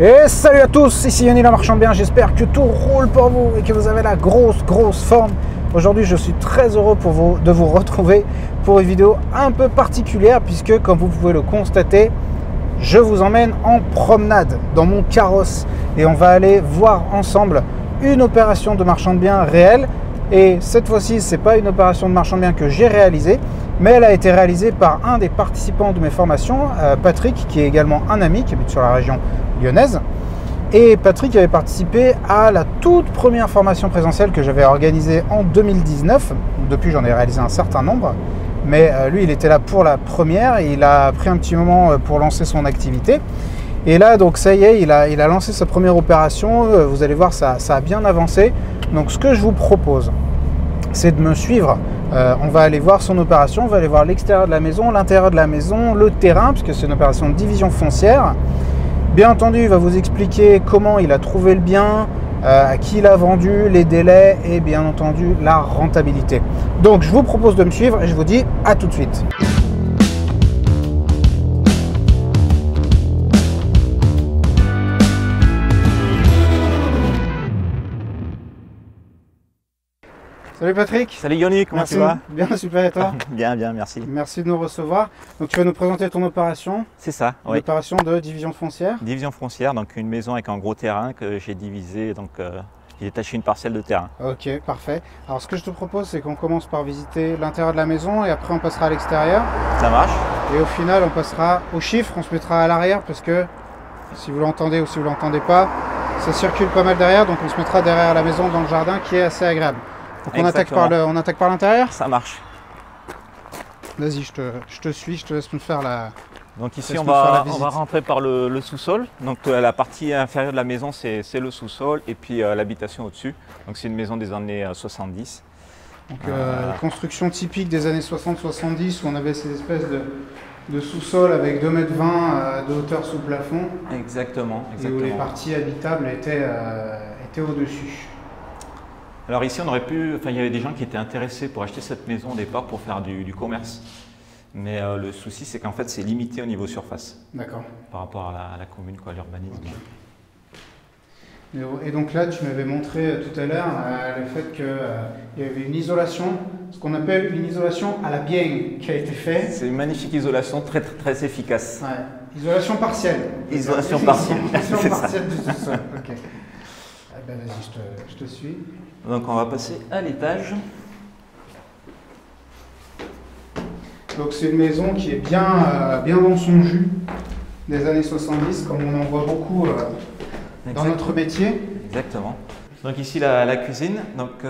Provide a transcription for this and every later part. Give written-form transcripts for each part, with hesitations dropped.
Et salut à tous, ici Yannick la marchand bien, j'espère que tout roule pour vous et que vous avez la grosse forme. Aujourd'hui je suis très heureux de vous retrouver pour une vidéo un peu particulière puisque comme vous pouvez le constater, je vous emmène en promenade dans mon carrosse et on va aller voir ensemble une opération de marchand de biens réelle. Et cette fois-ci, ce n'est pas une opération de marchand de biens que j'ai réalisée, mais elle a été réalisée par un des participants de mes formations, Patrick, qui est également un ami qui habite sur la région lyonnaise. Et Patrick avait participé à la toute première formation présentielle que j'avais organisée en 2019. Depuis, j'en ai réalisé un certain nombre, mais lui, il était là pour la première et il a pris un petit moment pour lancer son activité. Et là, donc ça y est, il a lancé sa première opération. Vous allez voir, ça a bien avancé. Donc ce que je vous propose, c'est de me suivre. On va aller voir son opération, on va aller voir l'extérieur de la maison, l'intérieur de la maison, le terrain, puisque c'est une opération de division foncière. Bien entendu, il va vous expliquer comment il a trouvé le bien, à qui il a vendu, les délais et bien entendu la rentabilité. Donc je vous propose de me suivre et je vous dis à tout de suite. Salut Patrick. Salut Yoni, comment tu vas? Bien, super, et toi? Bien, merci. Merci de nous recevoir. Donc tu vas nous présenter ton opération. C'est ça, oui. L'opération de division foncière. Division foncière, donc une maison avec un gros terrain que j'ai divisé, donc j'ai détaché une parcelle de terrain. Ok, parfait. Alors ce que je te propose, c'est qu'on commence par visiter l'intérieur de la maison et après on passera à l'extérieur. Ça marche. Et au final, on passera aux chiffres, on se mettra à l'arrière parce que si vous l'entendez ou si vous l'entendez pas, ça circule pas mal derrière, donc on se mettra derrière la maison dans le jardin qui est assez agréable. Donc on attaque par l'intérieur. Ça marche. Vas-y, je te suis, je te laisse me faire la... Donc ici on va rentrer par le sous-sol. Donc la partie inférieure de la maison c'est le sous-sol et puis l'habitation au-dessus. Donc c'est une maison des années 70. Donc construction typique des années 60-70 où on avait ces espèces de sous-sol avec 2,20 m de hauteur sous plafond. Exactement. Et où les parties habitables étaient au-dessus. Alors ici, il y avait des gens qui étaient intéressés pour acheter cette maison au départ pour faire du commerce. Mais le souci, c'est qu'en fait, c'est limité au niveau surface. D'accord. Par rapport à la commune, l'urbanisme. Okay. Et donc là, tu m'avais montré tout à l'heure le fait qu'il y avait une isolation, ce qu'on appelle une isolation à la bienne qui a été faite. C'est une magnifique isolation, très efficace. Ouais. Isolation partielle. Isolation partielle. Isolation partielle du sous-sol. Ok. Ben, vas-y, je te suis. Donc on va passer à l'étage. Donc c'est une maison qui est bien dans son jus des années 70, comme on en voit beaucoup dans notre métier. Exactement. Donc ici la cuisine. Donc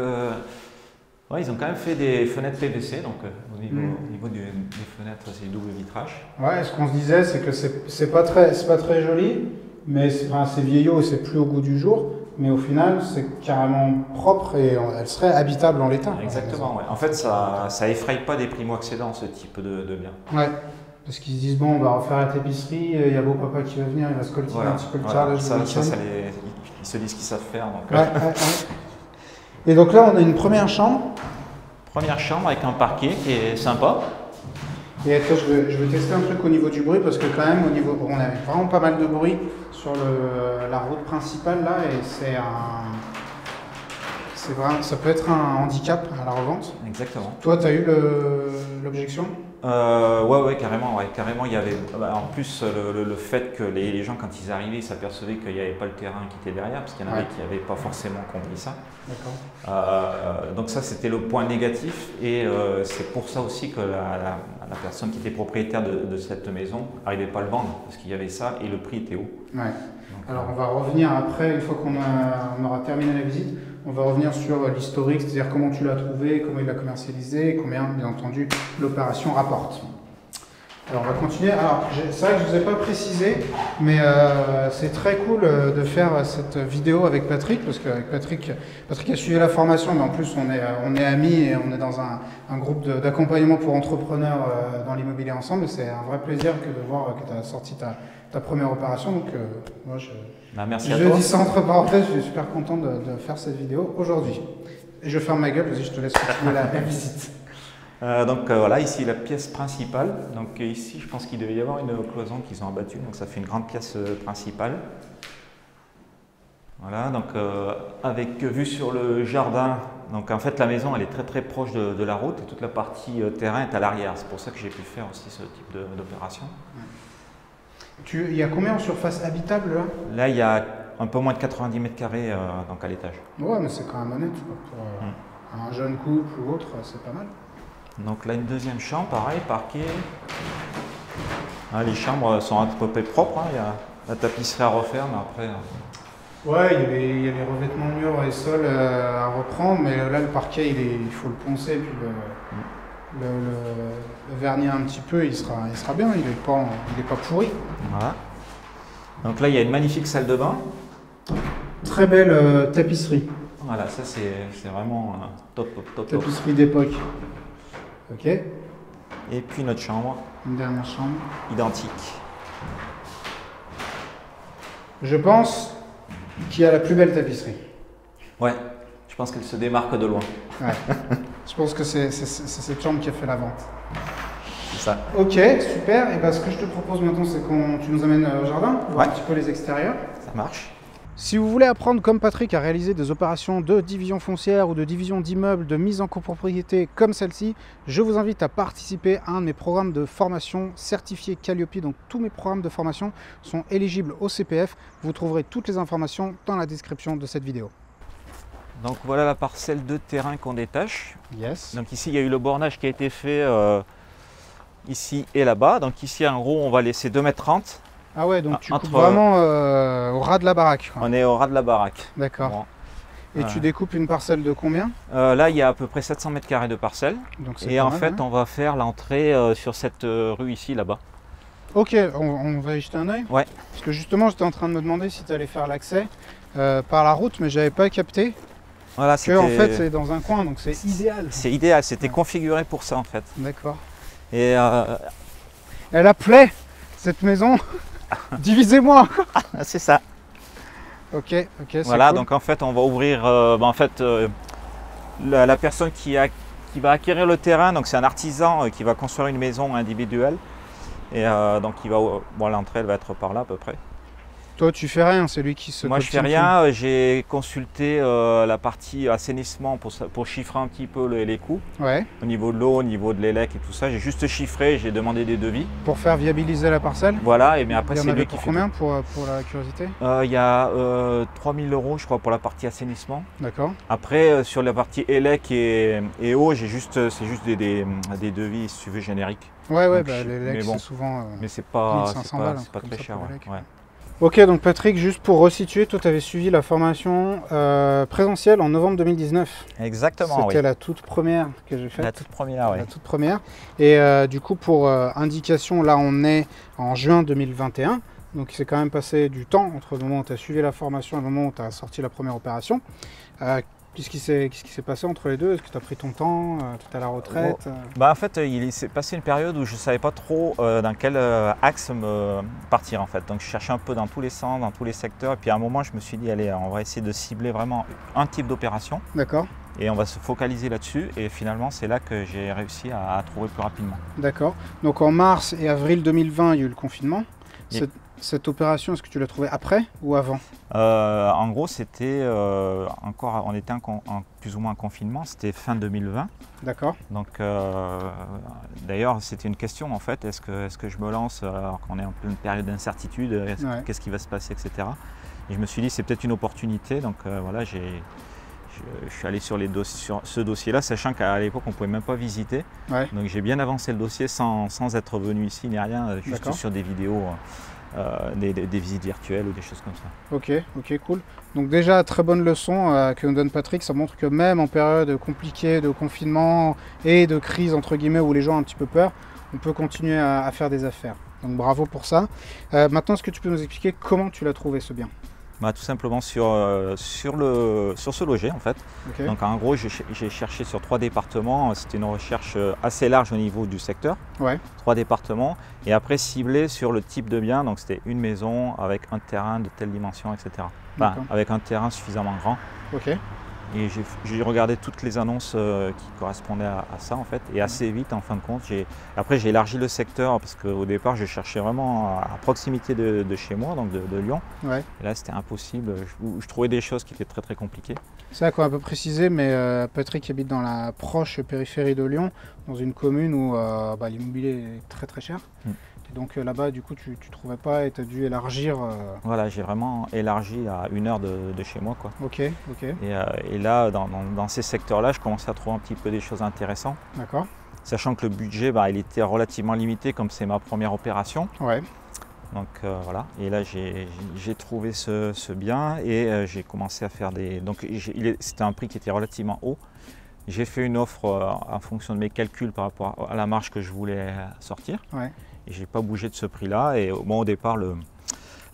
ouais, ils ont quand même fait des fenêtres PVC, donc au niveau des fenêtres c'est du double vitrage. Ouais, ce qu'on se disait c'est que c'est pas très joli, mais c'est vieillot et c'est plus au goût du jour. Mais au final, c'est carrément propre et elle serait habitable en l'état. Exactement, ouais. En fait, ça effraie pas des primo-accédants, ce type de bien. Ouais, parce qu'ils se disent, bon, on va refaire la tapisserie, il y a beau papa qui va venir, il va se coltiner un petit peu le carrelage. Ils se disent qu'ils savent faire. Donc, ouais. Et donc là, on a une première chambre. Première chambre avec un parquet qui est sympa. Et après, je vais tester un truc au niveau du bruit parce que quand même, on a vraiment pas mal de bruit sur la route principale là et ça peut être un handicap à la revente. Exactement. Toi, tu as eu l'objection? Ouais, carrément. Il y avait en plus le fait que les gens, quand ils arrivaient, ils s'apercevaient qu'il n'y avait pas le terrain qui était derrière, parce qu'il y en avait qui n'avaient pas forcément compris ça. D'accord. Donc ça, c'était le point négatif, et c'est pour ça aussi que la personne qui était propriétaire de cette maison n'arrivait pas à le vendre, parce qu'il y avait ça et le prix était haut. Ouais. Donc, alors on va revenir après, une fois qu'on aura terminé la visite, on va revenir sur l'historique, c'est-à-dire comment tu l'as trouvé, comment il l'a commercialisé, et combien, bien entendu, l'opération rapporte. Alors on va continuer. Alors c'est vrai que je ne vous ai pas précisé, mais c'est très cool de faire cette vidéo avec Patrick, parce qu'avec Patrick a suivi la formation, mais en plus on est amis et on est dans un groupe d'accompagnement pour entrepreneurs dans l'immobilier ensemble. C'est un vrai plaisir de voir que tu as sorti ta première opération. Donc moi merci à toi. Je dis ça entre parenthèses, je suis super content de faire cette vidéo aujourd'hui. Et je ferme ma gueule, vas-y, je te laisse continuer la visite. Donc voilà, ici la pièce principale. Donc ici, je pense qu'il devait y avoir une cloison qu'ils ont abattue, donc ça fait une grande pièce principale. Voilà, donc avec vue sur le jardin. Donc en fait la maison elle est très proche de la route et toute la partie terrain est à l'arrière. C'est pour ça que j'ai pu faire aussi ce type d'opération. Il y a combien en surface habitable là? Là il y a un peu moins de 90 mètres carrés donc à l'étage. Ouais, mais c'est quand même honnête pour un jeune couple ou autre, c'est pas mal. Donc là une deuxième chambre, pareil, parquet. Ah, les chambres sont à peu près propres, hein. Il y a la tapisserie à refaire, mais après... Ouais, il y a les revêtements murs et sols à reprendre, mais là le parquet il faut le poncer, puis le vernir un petit peu, il sera bien, il est pas pourri. Voilà. Donc là il y a une magnifique salle de bain. Très belle tapisserie. Voilà, ça c'est vraiment top. Tapisserie d'époque. Ok. Et puis notre chambre. Une dernière chambre. Identique. Je pense qu'il y a la plus belle tapisserie. Ouais, je pense qu'elle se démarque de loin. Ouais. Je pense que c'est cette chambre qui a fait la vente. C'est ça. Ok, super. Et ben, ce que je te propose maintenant, c'est que tu nous amènes au jardin, voir un petit peu les extérieurs. Ça marche. Si vous voulez apprendre comme Patrick à réaliser des opérations de division foncière ou de division d'immeubles, de mise en copropriété comme celle-ci, je vous invite à participer à un de mes programmes de formation certifié Calliope. Donc tous mes programmes de formation sont éligibles au CPF. Vous trouverez toutes les informations dans la description de cette vidéo. Donc voilà la parcelle de terrain qu'on détache. Yes. Donc ici il y a eu le bornage qui a été fait ici et là-bas. Donc ici en gros on va laisser 2,30 m. Ah ouais, donc tu coupes vraiment au ras de la baraque, quoi. On est au ras de la baraque. D'accord. Bon. Et tu découpes une parcelle de combien? Là, il y a à peu près 700 mètres carrés de parcelle. Donc et en fait, on va faire l'entrée sur cette rue ici, là-bas. Ok, on va y jeter un œil. Ouais. Parce que justement, j'étais en train de me demander si tu allais faire l'accès par la route, mais j'avais pas capté. Voilà, que en fait, c'est dans un coin, donc c'est idéal. C'est idéal, c'était configuré pour ça, en fait. D'accord. Et elle a plaît, cette maison. Divisez-moi. C'est ça. Ok, voilà, cool. donc en fait on va ouvrir la personne qui va acquérir le terrain, donc c'est un artisan qui va construire une maison individuelle et donc l'entrée elle va être par là à peu près. Toi tu fais rien, c'est lui qui se... Moi je fais rien, j'ai consulté la partie assainissement pour chiffrer un petit peu les coûts. Ouais. Au niveau de l'eau, au niveau de l'élec et tout ça, j'ai juste chiffré, j'ai demandé des devis. Pour faire viabiliser la parcelle. Voilà, mais après c'est lui qui fait. Combien pour la curiosité? Il y a 3 000 € je crois pour la partie assainissement. D'accord. Après sur la partie élec et eau, c'est juste des devis si tu veux génériques. Ouais, l'élec c'est souvent mais c'est pas 1500 balles, pas très cher. Ouais. Ok, donc Patrick, juste pour resituer, toi tu avais suivi la formation présentielle en novembre 2019. Exactement, C'était la toute première que j'ai faite. La toute première, oui. La toute première. Et du coup, pour indication, là on est en juin 2021. Donc il s'est quand même passé du temps entre le moment où tu as suivi la formation et le moment où tu as sorti la première opération. Qu'est-ce qui s'est passé entre les deux? Est-ce que tu as pris ton temps? Tu es à la retraite? En fait, il s'est passé une période où je ne savais pas trop dans quel axe me partir en fait. Donc je cherchais un peu dans tous les sens, dans tous les secteurs. Et puis à un moment, je me suis dit, allez, on va essayer de cibler vraiment un type d'opération. D'accord. Et on va se focaliser là-dessus. Et finalement, c'est là que j'ai réussi à trouver plus rapidement. D'accord. Donc en mars et avril 2020, il y a eu le confinement. Cette opération, est-ce que tu l'as trouvée après ou avant? En gros, c'était on était plus ou moins en confinement, c'était fin 2020. D'accord. Donc, d'ailleurs, c'était une question en fait, est-ce que je me lance alors qu'on est en pleine période d'incertitude, qu'est-ce qui va se passer, etc. Et je me suis dit, c'est peut-être une opportunité, donc voilà, je suis allé sur ce dossier-là, sachant qu'à l'époque, on ne pouvait même pas visiter. Ouais. Donc, j'ai bien avancé le dossier sans être venu ici ni rien, juste sur des vidéos. Des visites virtuelles ou des choses comme ça. Ok, cool. Donc déjà, très bonne leçon que nous donne Patrick, ça montre que même en période compliquée de confinement et de crise entre guillemets où les gens ont un petit peu peur, on peut continuer à faire des affaires. Donc bravo pour ça. Maintenant, est-ce que tu peux nous expliquer comment tu l'as trouvé ce bien? Tout simplement sur ce loger en fait. Okay. Donc en gros j'ai cherché sur 3 départements, c'était une recherche assez large au niveau du secteur. Ouais. 3 départements et après ciblé sur le type de bien, donc c'était une maison avec un terrain de telle dimension, etc. Enfin, avec un terrain suffisamment grand. Ok. Et j'ai regardé toutes les annonces qui correspondaient à ça en fait, et assez vite en fin de compte. Après j'ai élargi le secteur parce qu'au départ je cherchais vraiment à proximité de chez moi, donc de Lyon. Ouais. Et là c'était impossible, je trouvais des choses qui étaient très très compliquées. C'est ça qu'on va un peu préciser, mais Patrick habite dans la proche périphérie de Lyon, dans une commune où l'immobilier est très très cher. Et donc là-bas, du coup, tu ne trouvais pas et tu as dû élargir. Voilà, j'ai vraiment élargi à 1 heure de chez moi, quoi. Ok. Et là, dans ces secteurs-là, je commençais à trouver un petit peu des choses intéressantes. D'accord. Sachant que le budget, il était relativement limité, comme c'est ma première opération. Ouais. Donc voilà, et là j'ai trouvé ce bien et j'ai commencé à faire des... Donc c'était un prix qui était relativement haut. J'ai fait une offre en fonction de mes calculs par rapport à la marge que je voulais sortir. Ouais. Et je n'ai pas bougé de ce prix-là. Et au départ,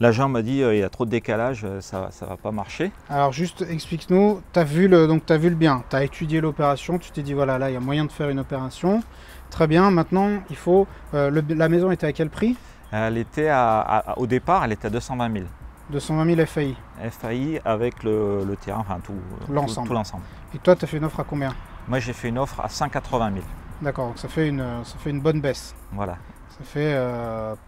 l'agent m'a dit il y a trop de décalage, ça ne va pas marcher. Alors juste explique-nous, tu as vu le bien, tu as étudié l'opération, tu t'es dit voilà, là il y a moyen de faire une opération. Très bien, maintenant il faut... la maison était à quel prix? Elle était au départ, elle était à 220 000. 220 000 FAI. FAI avec le terrain, enfin tout l'ensemble. Et toi, tu as fait une offre à combien? Moi, j'ai fait une offre à 180 000. D'accord, donc ça fait une bonne baisse. Voilà. Ça fait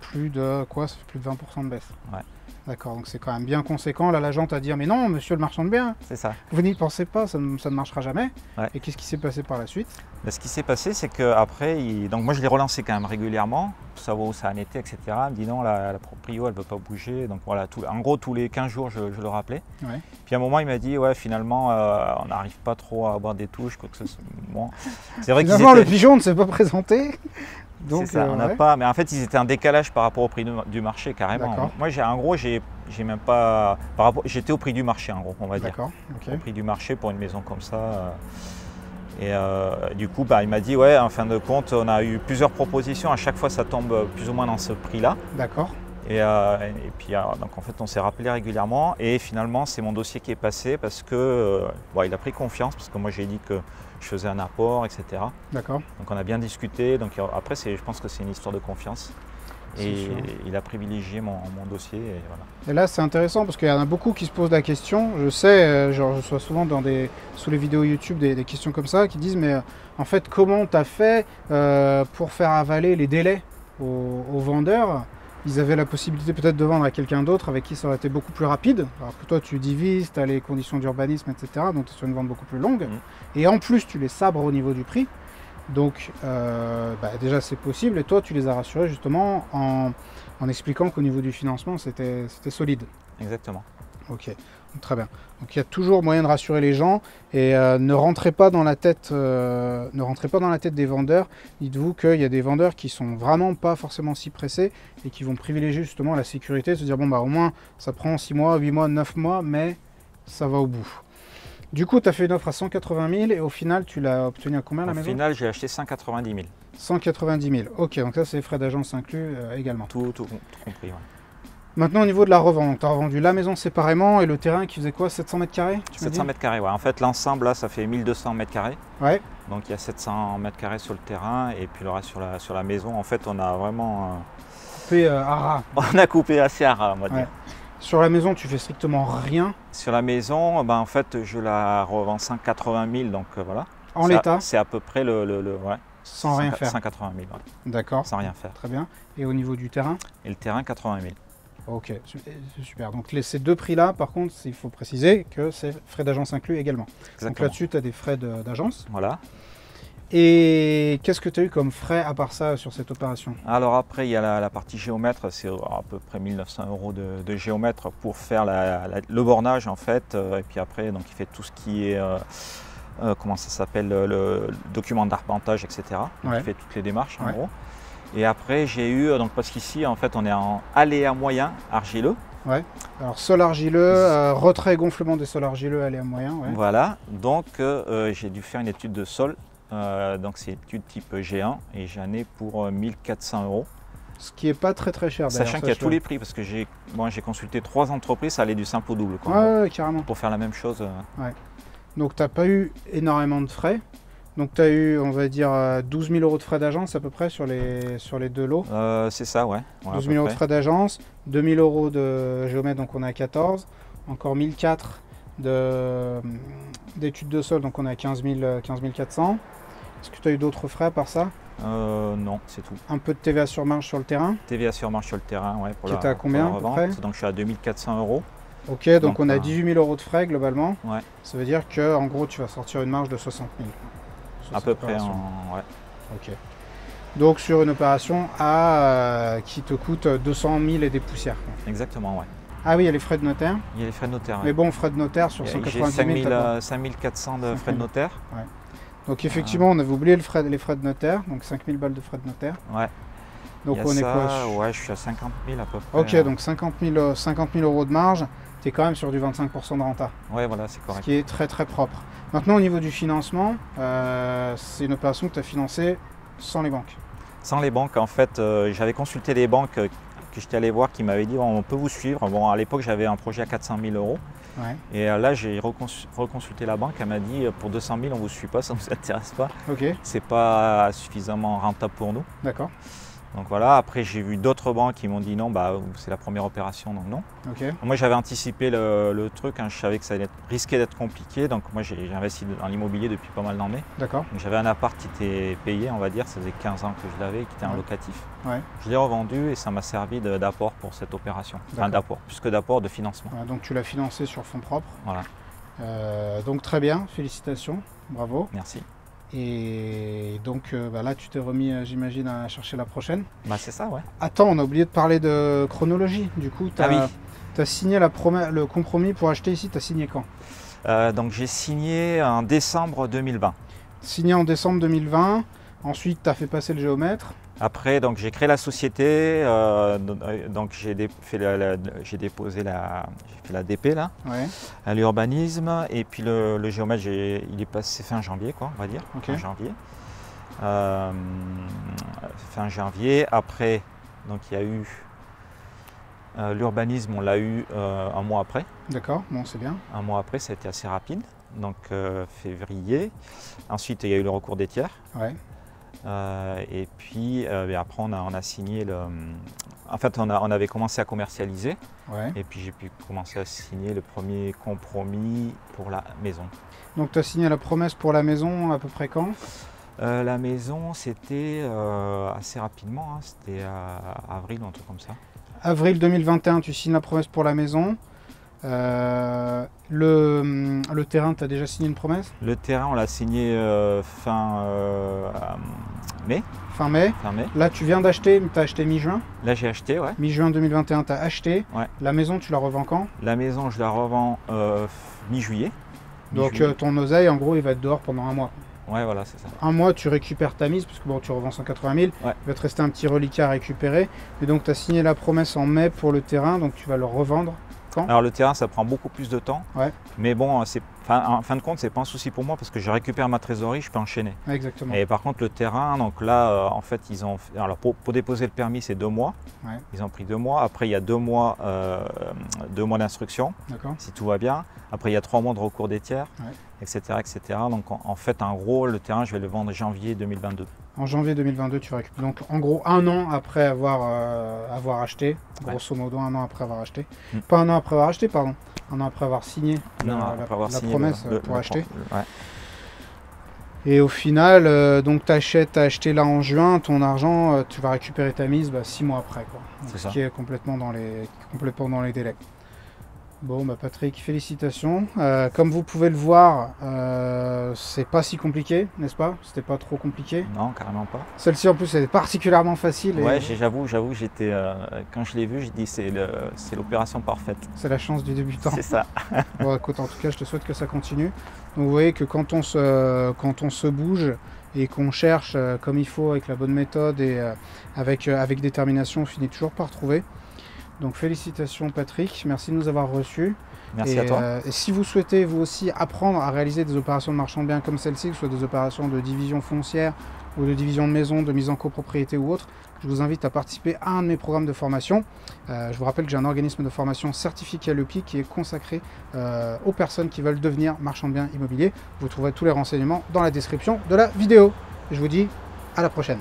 plus de quoi? Ça fait plus de 20% de baisse. Ouais. D'accord, donc c'est quand même bien conséquent. Là, l'agent t'a dit mais non, monsieur le marchand de biens. C'est ça. Vous n'y pensez pas, ça ne marchera jamais. Ouais. Et qu'est-ce qui s'est passé par la suite? Ce qui s'est passé, c'est qu'après, donc moi je l'ai relancé quand même régulièrement, pour savoir où ça en était, etc. Il me dit non, la proprio, elle ne veut pas bouger. Donc voilà, en gros, tous les 15 jours, je le rappelais. Ouais. Puis à un moment, il m'a dit ouais, finalement, on n'arrive pas trop à avoir des touches, quoi que ce soit. Bon. C'est vrai finalement, le pigeon ne s'est pas présenté. Donc ça, on n'a pas, mais en fait ils étaient en décalage par rapport au prix du marché carrément. Moi j'ai même pas, j'étais au prix du marché en gros, on va dire. Okay. Au prix du marché pour une maison comme ça. Et du coup il m'a dit ouais, en fin de compte on a eu plusieurs propositions, à chaque fois ça tombe plus ou moins dans ce prix-là. D'accord. Et puis donc en fait on s'est rappelé régulièrement et finalement c'est mon dossier qui est passé parce que il a pris confiance parce que moi j'ai dit que je faisais un apport, etc. D'accord. Donc on a bien discuté. Donc après, je pense que c'est une histoire de confiance. Et il a privilégié mon dossier. Et, voilà. Et là, c'est intéressant parce qu'il y en a beaucoup qui se posent la question. Je sais, je reçois souvent sous les vidéos YouTube des questions comme ça qui disent mais en fait, comment tu as fait pour faire avaler les délais aux vendeurs? Ils avaient la possibilité peut-être de vendre à quelqu'un d'autre avec qui ça aurait été beaucoup plus rapide. Alors que toi, tu divises, tu as les conditions d'urbanisme, etc. Donc tu es sur une vente beaucoup plus longue. Et en plus, tu les sabres au niveau du prix. Donc déjà, c'est possible. Et toi, tu les as rassurés justement en expliquant qu'au niveau du financement, c'était solide. Exactement. Ok, très bien. Donc il y a toujours moyen de rassurer les gens et ne rentrez pas dans la tête des vendeurs. Dites-vous qu'il y a des vendeurs qui sont vraiment pas forcément si pressés et qui vont privilégier justement la sécurité, se dire bon au moins ça prend 6 mois, 8 mois, 9 mois, mais ça va au bout. Du coup, tu as fait une offre à 180 000 et au final, tu l'as obtenu à combien la maison? Au final, j'ai acheté 190 000. 190 000, ok, donc ça c'est les frais d'agence inclus également. Tout compris, ouais. Maintenant, au niveau de la revente, tu as revendu la maison séparément et le terrain qui faisait quoi, 700 mètres carrés? 700 mètres carrés, ouais. En fait, l'ensemble, là, ça fait 1200 mètres carrés. Ouais. Donc, il y a 700 mètres carrés sur le terrain et puis le reste sur la maison. En fait, on a vraiment... coupé à ras. On a coupé assez à ras, on va dire. Sur la maison, tu fais strictement rien? Sur la maison, en fait, je la revends 180 000, donc voilà. En l'état? C'est à peu près ouais. Sans rien faire? 180 000, ouais. D'accord. Sans rien faire. Très bien. Et au niveau du terrain? Et le terrain, 80 000. Ok, super. Donc ces deux prix-là, par contre, il faut préciser que c'est frais d'agence inclus également. Exactement. Donc là-dessus, tu as des frais d'agence. Voilà. Et qu'est-ce que tu as eu comme frais à part ça sur cette opération? Alors après, il y a la partie géomètre, c'est à peu près 1 900 € de géomètre pour faire le bornage en fait. Et puis après, donc il fait tout ce qui est, comment ça s'appelle, le document d'arpentage, etc. Donc il fait toutes les démarches en gros. Et après, j'ai eu, donc parce qu'ici, en fait, on est en aléa moyen argileux. Ouais. Alors sol argileux, retrait et gonflement des sols argileux, aléa moyen. Ouais. Voilà. Donc j'ai dû faire une étude de sol. Donc c'est une étude type G1 et j'en ai pour 1 400 €. Ce qui n'est pas très cher. Sachant qu'il y a tous les prix parce que j'ai consulté 3 entreprises, ça allait du simple au double. Ouais, carrément. Pour faire la même chose. Ouais. Donc tu n'as pas eu énormément de frais. Donc tu as eu, on va dire, 12 000 € de frais d'agence à peu près sur les deux lots. C'est ça, ouais. 12 000 € de frais d'agence, 2 000 € de géomètre, donc on est à 14. Encore 1 400 € d'études de sol, donc on est à 15 400. Est-ce que tu as eu d'autres frais à part ça? Non, c'est tout. Un peu de TVA sur marge sur le terrain? TVA sur marge sur le terrain, ouais. Qui était à combien à peu près? Donc je suis à 2400 €. Ok, donc on a 18 000 € de frais globalement. Ouais. Ça veut dire que en gros tu vas sortir une marge de 60 000. À peu près, ouais. Ok. Donc sur une opération qui te coûte 200 000 et des poussières. Exactement, ouais. Ah oui, il y a les frais de notaire. Il y a les frais de notaire. Ouais. Mais bon, frais de notaire sur 190 000. J'ai 5400 de frais de notaire. Ouais. Donc effectivement, on avait oublié les frais de notaire, donc 5 000 balles de frais de notaire. Ouais. Donc on est quoi? Ouais, je suis à 50 000 à peu près. Ok, donc 50 000 € de marge, tu es quand même sur du 25% de renta. Ouais, voilà, c'est correct. Ce qui est très très propre. Maintenant, au niveau du financement, c'est une opération que tu as financée sans les banques. Sans les banques, en fait, j'avais consulté les banques que j'étais allé voir qui m'avaient dit on peut vous suivre. Bon, à l'époque, j'avais un projet à 400 000 €. Ouais. Et là, j'ai reconsulté la banque. Elle m'a dit pour 200 000, on ne vous suit pas, ça ne vous intéresse pas. Ok. C'est pas suffisamment rentable pour nous. D'accord. Donc voilà, après j'ai vu d'autres banques qui m'ont dit non, bah, c'est la première opération, donc non. Okay. Moi j'avais anticipé le truc, hein, je savais que ça risquait d'être compliqué, donc moi j'ai investi dans l'immobilier depuis pas mal d'années. D'accord. J'avais un appart qui était payé, on va dire, ça faisait 15 ans que je l'avais, qui était en locatif. Ouais. Je l'ai revendu et ça m'a servi d'apport pour cette opération. Enfin d'apport, plus que d'apport, de financement. Ouais, donc tu l'as financé sur fonds propres. Voilà. Donc très bien, félicitations, bravo. Merci. Et donc là tu t'es remis, j'imagine, à chercher la prochaine. Bah c'est ça, ouais. Attends, on a oublié de parler de chronologie. Du coup, tu as signé le compromis pour acheter ici, tu as signé quand? Donc j'ai signé en décembre 2020. Signé en décembre 2020, ensuite tu as fait passer le géomètre. Après, donc j'ai créé la société, donc j'ai fait la DP là, ouais. À l'urbanisme, et puis le géomètre, il est passé fin janvier, quoi, on va dire, okay. Fin janvier. Après, donc il y a eu l'urbanisme, on l'a eu un mois après. D'accord, bon c'est bien. Un mois après, ça a été assez rapide, donc février. Ensuite, il y a eu le recours des tiers. Ouais. Et puis après on a signé en fait on avait commencé à commercialiser, ouais. Et puis j'ai pu commencer à signer le premier compromis pour la maison. Donc tu as signé la promesse pour la maison à peu près quand? La maison c'était assez rapidement, hein, c'était avril, un truc comme ça. Avril 2021, tu signes la promesse pour la maison. Le terrain, tu as déjà signé une promesse? Le terrain, on l'a signé fin mai. Fin mai. Là, tu viens d'acheter, tu as acheté mi-juin? Là, j'ai acheté, ouais. Mi-juin 2021, tu as acheté. Ouais. La maison, tu la revends quand? La maison, je la revends mi-juillet. Donc ton oseille, en gros, il va être dehors pendant un mois. Ouais, voilà, c'est ça. Un mois, tu récupères ta mise, parce que bon, tu revends 180 000. Ouais. Il va te rester un petit reliquat à récupérer. Et donc, tu as signé la promesse en mai pour le terrain, donc tu vas le revendre. Alors le terrain, ça prend beaucoup plus de temps, ouais. Mais bon, en fin de compte, c'est pas un souci pour moi parce que je récupère ma trésorerie, je peux enchaîner. Exactement. Et par contre, le terrain, donc là, en fait, ils ont, alors pour déposer le permis, c'est 2 mois. Ouais. Ils ont pris 2 mois. Après, il y a 2 mois, d'instruction, si tout va bien. Après, il y a 3 mois de recours des tiers, ouais. etc., etc. Donc en fait, en gros, le terrain, je vais le vendre janvier 2022. En janvier 2022, tu récupères. Donc en gros, un an après avoir acheté, grosso modo, un an après avoir acheté. Pas un an après avoir acheté, pardon. Un an après avoir signé la promesse pour acheter. Ouais. Et au final, donc tu as acheté là en juin, ton argent, tu vas récupérer ta mise 6 mois après. C'est ça. Qui est complètement dans les délais. Bon, Patrick, félicitations. Comme vous pouvez le voir, c'est pas si compliqué, n'est-ce pas? C'était pas trop compliqué? Non, carrément pas. Celle-ci en plus, elle est particulièrement facile. Ouais, j'avoue, j'étais quand je l'ai vu, j'ai dit c'est l'opération parfaite. C'est la chance du débutant. C'est ça. Bon, écoute, en tout cas, je te souhaite que ça continue. Donc, vous voyez que quand on se bouge et qu'on cherche comme il faut, avec la bonne méthode et avec détermination, on finit toujours par trouver. Donc félicitations Patrick, merci de nous avoir reçus. Merci à toi. Et si vous souhaitez vous aussi apprendre à réaliser des opérations de marchand de biens comme celle-ci, que ce soit des opérations de division foncière ou de division de maison, de mise en copropriété ou autre, je vous invite à participer à un de mes programmes de formation. Je vous rappelle que j'ai un organisme de formation certifié Calliope qui est consacré aux personnes qui veulent devenir marchands de biens immobiliers. Vous trouverez tous les renseignements dans la description de la vidéo. Je vous dis à la prochaine.